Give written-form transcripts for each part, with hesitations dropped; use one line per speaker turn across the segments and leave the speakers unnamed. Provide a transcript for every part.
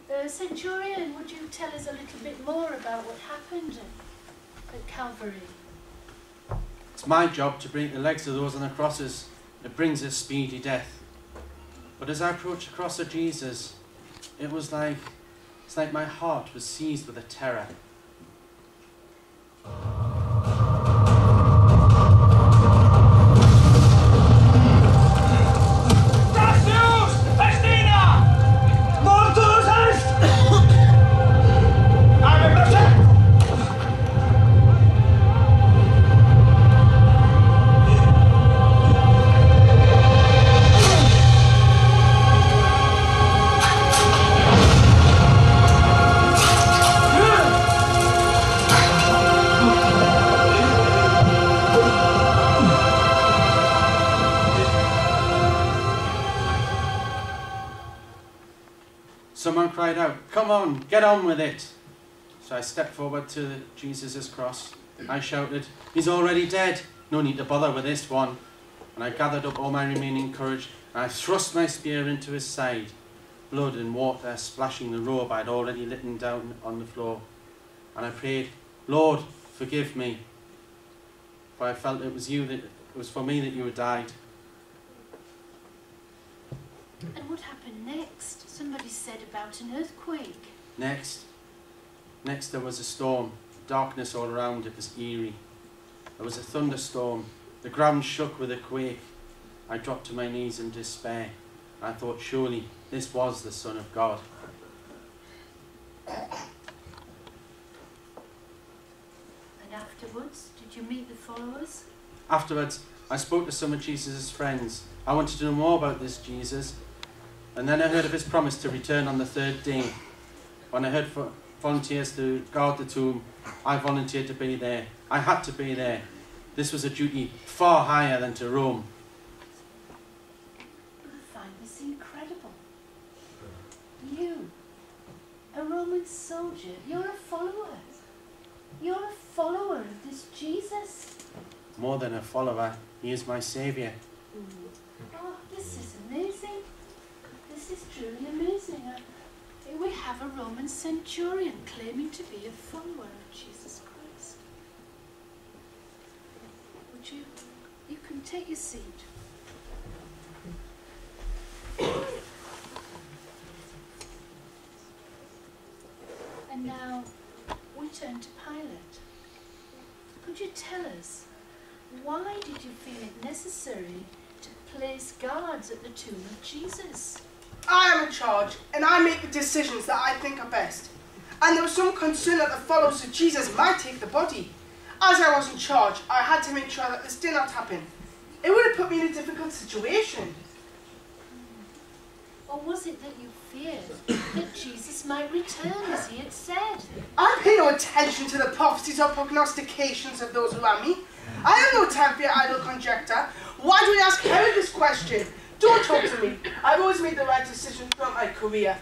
Yes. Centurion, would you tell us a little bit more about what happened at Calvary?
It's my job to break the legs of those on the crosses. It brings a speedy death. But as I approached the cross of Jesus, it's like my heart was seized with a terror. Someone cried out, "Come on, get on with it." So I stepped forward to Jesus' cross. I shouted, "He's already dead. No need to bother with this one." And I gathered up all my remaining courage and I thrust my spear into his side, blood and water splashing the robe I'd already litten down on the floor. And I prayed, "Lord, forgive me." For I felt it was for me that you had died.
And what happened next? Somebody said about an earthquake.
Next there was a storm. Darkness all around. It was eerie. There was a thunderstorm. The ground shook with a quake. I dropped to my knees in despair. I thought surely this was the Son of God.
And afterwards, did you meet the followers?
Afterwards, I spoke to some of Jesus' friends. I wanted to know more about this Jesus. And then I heard of his promise to return on the third day. When I heard volunteers to guard the tomb, I volunteered to be there. I had to be there. This was a duty far higher than to Rome.
I find this incredible. You, a Roman soldier, you're a follower. You're a follower of this Jesus.
More than a follower, he is my saviour.
Oh, this is amazing. This is truly amazing. We have a Roman centurion claiming to be a follower of Jesus Christ. Would you can take your seat. And now we turn to Pilate. Could you tell us, why did you feel it necessary to place guards at the tomb of Jesus?
I am in charge, and I make the decisions that I think are best. And there was some concern that the followers of Jesus might take the body. As I was in charge, I had to make sure that this did not happen. It would have put me in a difficult situation.
Or was it that you feared that Jesus might return as he had said?
I pay no attention to the prophecies or prognostications of those around me. I have no time for your idle conjecture. Why do you ask Herod this question? Don't talk to me. I've always made the right decision throughout my career.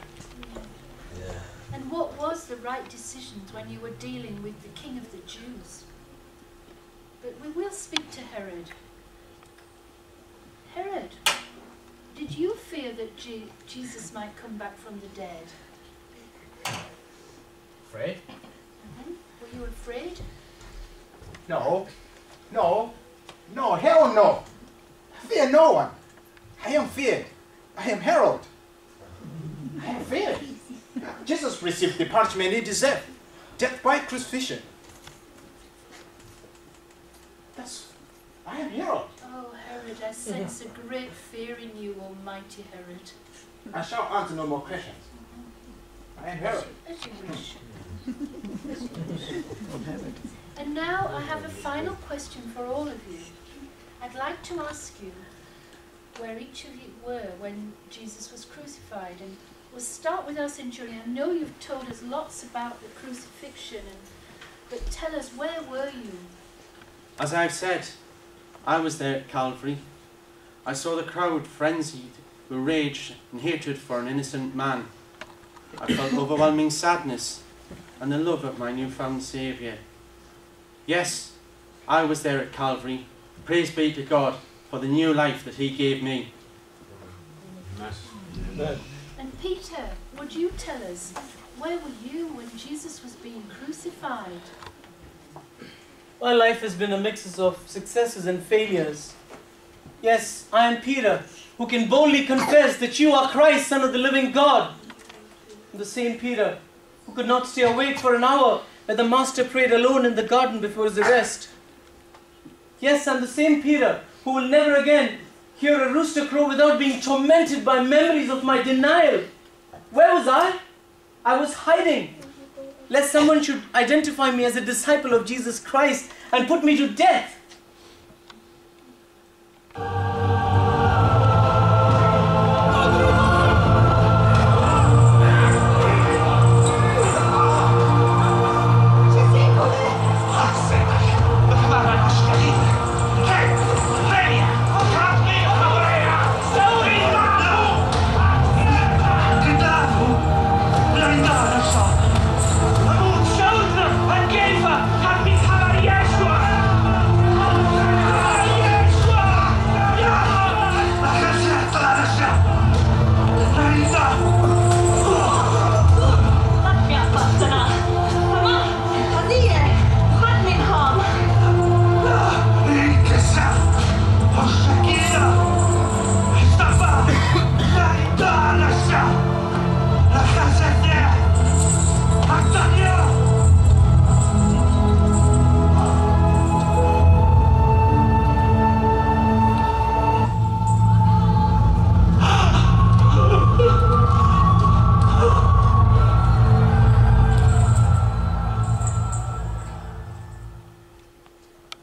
Yeah. And what was the right decisions when you were dealing with the King of the Jews? But we will speak to Herod. Herod, did you fear that Jesus might come back from the dead?
Afraid?
Were you afraid?
No, hell no. I fear no one. I am feared. I am Herod. I am feared. Jesus received the punishment he deserved. Death by crucifixion. I am Herod.
Oh, Herod, I sense a great fear in you, almighty Herod.
I shall answer no more questions. I am Herod.
As you wish. And now I have a final question for all of you. I'd like to ask you where each of you were when Jesus was crucified. And we'll start with our centurion. I know you've told us lots about the crucifixion, but tell us, where were you?
As I've said, I was there at Calvary. I saw the crowd frenzied with rage and hatred for an innocent man. I felt overwhelming sadness and the love of my newfound Saviour. Yes, I was there at Calvary. Praise be to God for the new life that he gave me.
And Peter, would you tell us, where were you when Jesus was being crucified?
My life has been a mix of successes and failures. Yes, I am Peter, who can boldly confess that you are Christ, Son of the living God. The same Peter who could not stay awake for an hour when the Master prayed alone in the garden before his arrest. Yes, I'm the same Peter who will never again hear a rooster crow without being tormented by memories of my denial. Where was I? I was hiding, lest someone should identify me as a disciple of Jesus Christ and put me to death.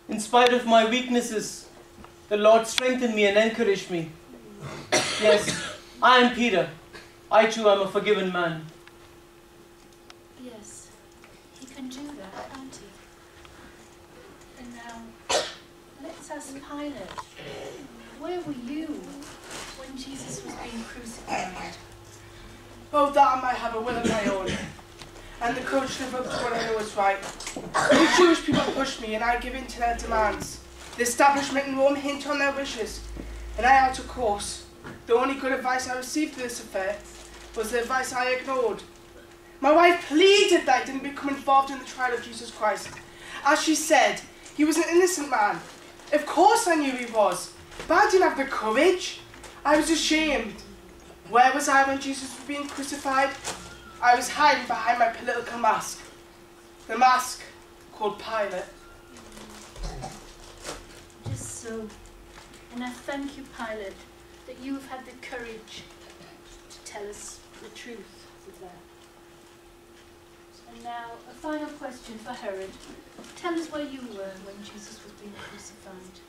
In spite of my weaknesses, the Lord strengthened me and encouraged me. Yes, I am Peter. I too am a forgiven man.
Yes, he can do that, can't he? And now, let's ask Pilate, where were you when Jesus was being crucified?
Oh, that I might have a will of my own, and the courage to live up to what I know is right. The Jewish people pushed me, and I give in to their demands. The establishment in Rome hint on their wishes, and I out of course. The only good advice I received for this affair was the advice I ignored. My wife pleaded that I didn't become involved in the trial of Jesus Christ. As she said, he was an innocent man. Of course I knew he was, but I didn't have the courage. I was ashamed. Where was I when Jesus was being crucified? I was hiding behind my political mask. The mask called Pilate.
Just so. And I thank you, Pilate, that you have had the courage to tell us the truth of that. And now, a final question for Herod. Tell us where you were when Jesus was being crucified.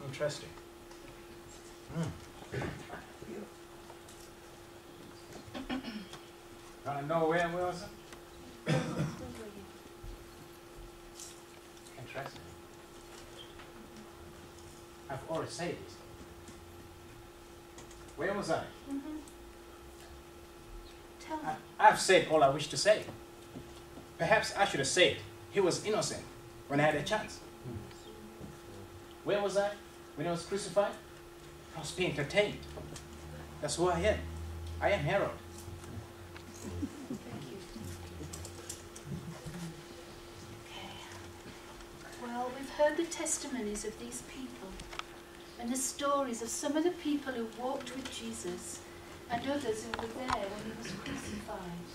Interesting. I know where was it? Interesting. I've already said this. Where was I?
Tell me.
I've said all I wish to say. Perhaps I should have said he was innocent when I had a chance. Where was I when he was crucified? I was being entertained. That's who I am. I am Herod.
Thank you. Okay. Well, we've heard the testimonies of these people and the stories of some of the people who walked with Jesus and others who were there when he was crucified.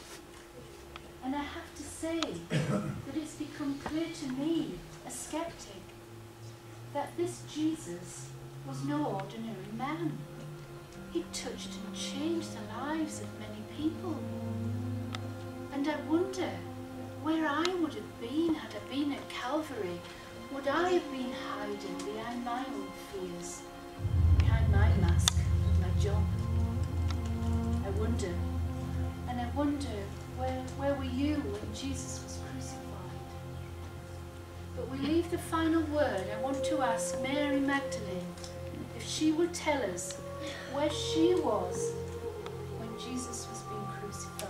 And I have to say that it's become clear to me, a skeptic, that this Jesus was no ordinary man. He touched and changed the lives of many people. And I wonder where I would have been had I been at Calvary. Would I have been hiding behind my own fears, behind my mask of my job? I wonder, and I wonder where were you when Jesus was crucified? But we leave the final word. I want to ask Mary Magdalene if she would tell us where she was when Jesus was being crucified.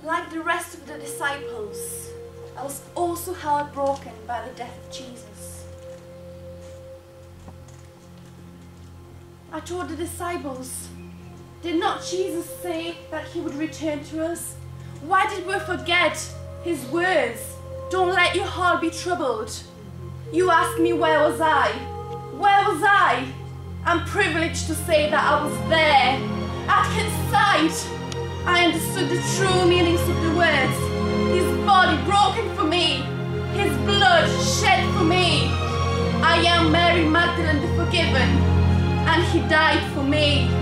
Like the rest of the disciples, I was also heartbroken by the death of Jesus. I told the disciples Did not Jesus say that he would return to us? Why did we forget his words? Don't let your heart be troubled. You ask me, where was I? Where was I? I'm privileged to say that I was there. At his sight, I understood the true meanings of the words. His body broken for me, his blood shed for me. I am Mary Magdalene the forgiven, and he died for me.